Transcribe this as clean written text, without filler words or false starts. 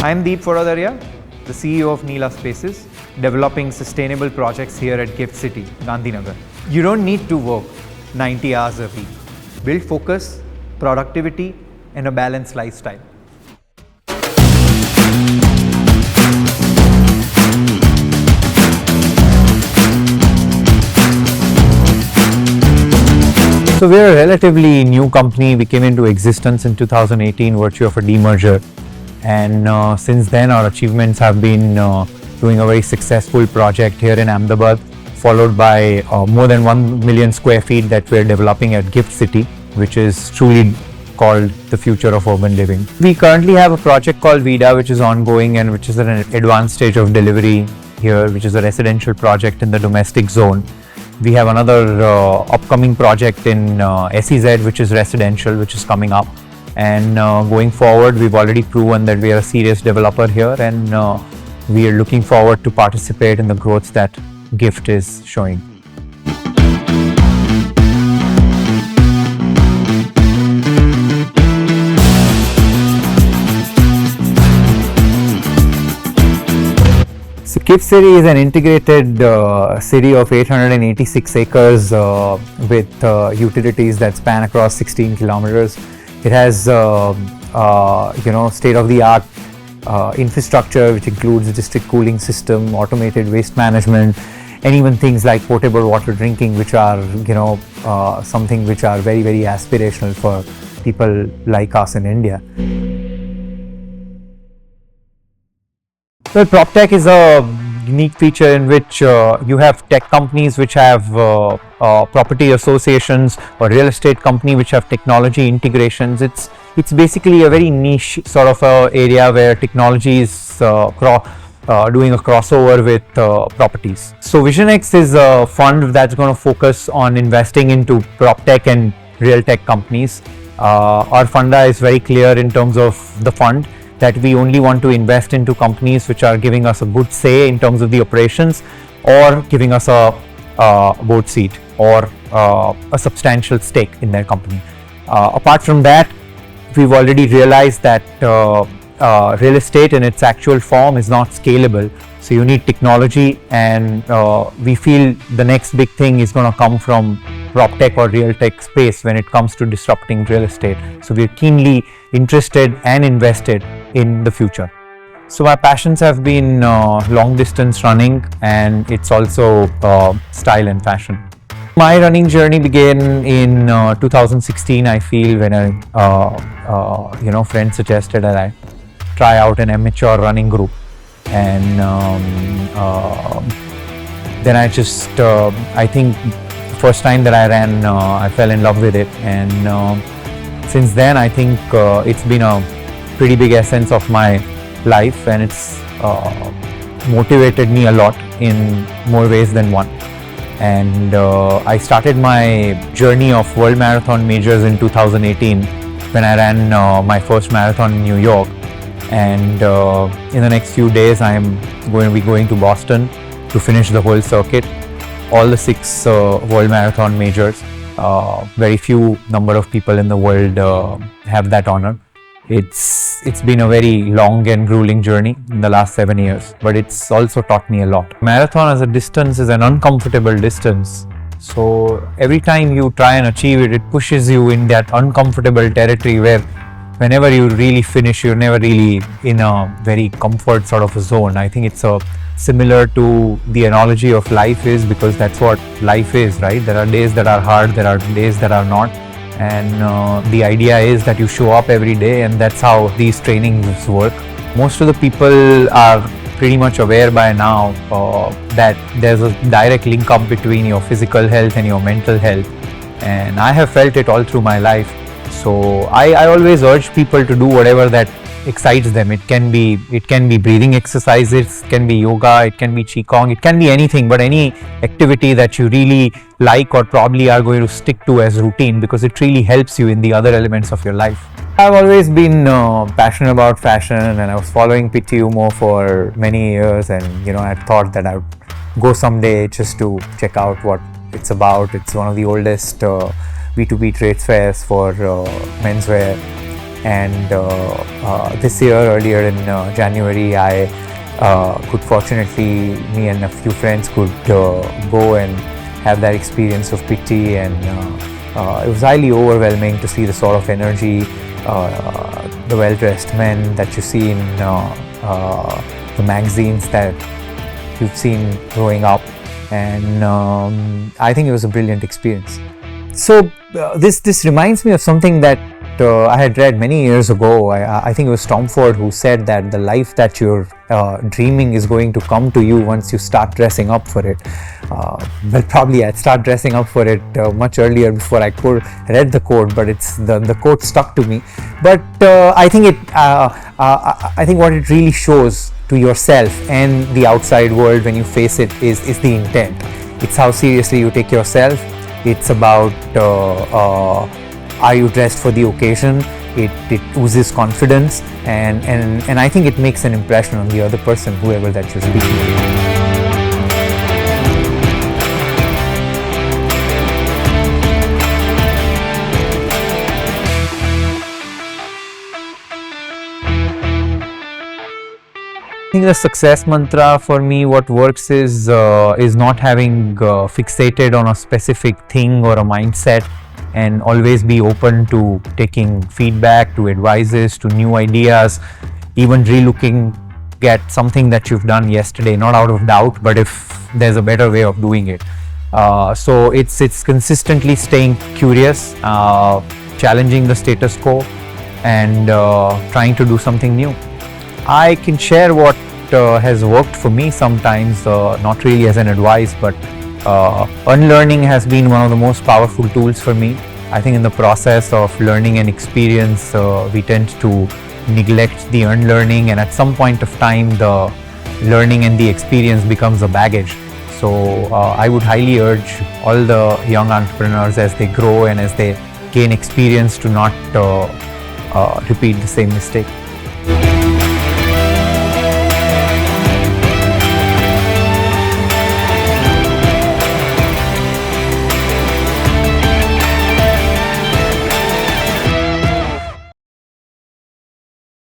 I am Vadodaria, the CEO of Nila Spaces, developing sustainable projects here at Gift City, Gandhinagar. You don't need to work 90 hours a week. Build focus, productivity, and a balanced lifestyle. So we're a relatively new company. We came into existence in 2018 virtue of a demerger, and since then our achievements have been doing a very successful project here in Ahmedabad, followed by more than 1 million square feet that we're developing at Gift City, which is truly called the future of urban living. We currently have a project called Vida, which is ongoing and which is at an advanced stage of delivery here, which is a residential project in the domestic zone. We have another upcoming project in SEZ, which is residential, which is coming up. And going forward, we've already proven that we are a serious developer here, and we are looking forward to participate in the growth that Gift is showing. So Gift City is an integrated city of 886 acres with utilities that span across 16 kilometers. It has state-of-the-art infrastructure, which includes a district cooling system, automated waste management, and even things like potable water drinking, which are something which are very, very aspirational for people like us in India. Well, PropTech is a unique feature in which you have tech companies which have property associations, or real estate company which have technology integrations. It's basically a very niche sort of area where technology is doing a crossover with properties. So VisionX is a fund that's going to focus on investing into PropTech and real tech companies. Our funda is very clear in terms of the fund, that we only want to invest into companies which are giving us a good say in terms of the operations, or giving us a board seat or a substantial stake in their company. Apart from that, we've already realized that real estate in its actual form is not scalable. So you need technology, and we feel the next big thing is going to come from PropTech or real tech space when it comes to disrupting real estate. So we're keenly interested and invested in the future. So my passions have been long distance running, and it's also style and fashion. My running journey began in 2016, I feel, when a friend suggested that I try out an amateur running group, and then I just I think first time that I ran, I fell in love with it, and since then I think it's been a pretty big essence of my life, and it's motivated me a lot in more ways than one. And I started my journey of world marathon majors in 2018 when I ran my first marathon in New York, and in the next few days I am going to be going to Boston to finish the whole circuit, all the 6 world marathon majors. Very few number of people in the world have that honor. It's been a very long and grueling journey in the last 7 years, but it's also taught me a lot. Marathon as a distance is an uncomfortable distance. So every time you try and achieve it, it pushes you in that uncomfortable territory where whenever you really finish, you're never really in a very comfort sort of a zone. I think it's similar to the analogy of life is, because that's what life is, right? There are days that are hard, there are days that are not. And the idea is that you show up every day, and that's how these trainings work. Most of the people are pretty much aware by now that there's a direct link up between your physical health and your mental health, and I have felt it all through my life. So I always urge people to do whatever that excites them. It can be breathing exercises, it can be yoga, it can be qigong, it can be anything, but any activity that you really like or probably are going to stick to as routine, because it really helps you in the other elements of your life. I've always been passionate about fashion, and I was following PT Umo for many years, and I thought that I would go someday just to check out what it's about. It's one of the oldest B2B trade fairs for menswear, And this year, earlier in January, I could fortunately, me and a few friends could go and have that experience of PT, and it was highly overwhelming to see the sort of energy, the well-dressed men that you see in the magazines that you've seen growing up, and I think it was a brilliant experience. So this reminds me of something that I had read many years ago. I think it was Tom Ford who said that the life that you're dreaming is going to come to you once you start dressing up for it. Well, probably I'd start dressing up for it much earlier before I read the quote, but the quote stuck to me. But I think I think what it really shows to yourself and the outside world when you face it is the intent. It's how seriously you take yourself. It's about are you dressed for the occasion? It oozes confidence, and I think it makes an impression on the other person, whoever that you're speaking to. I think the success mantra for me, what works is not having fixated on a specific thing or a mindset, and always be open to taking feedback, to advices, to new ideas, even relooking at something that you've done yesterday, not out of doubt, but if there's a better way of doing it. So it's consistently staying curious, challenging the status quo, and trying to do something new. I can share what has worked for me sometimes, not really as an advice, but unlearning has been one of the most powerful tools for me. I think in the process of learning and experience, we tend to neglect the unlearning, and at some point of time, the learning and the experience becomes a baggage. So I would highly urge all the young entrepreneurs as they grow and as they gain experience to not repeat the same mistake.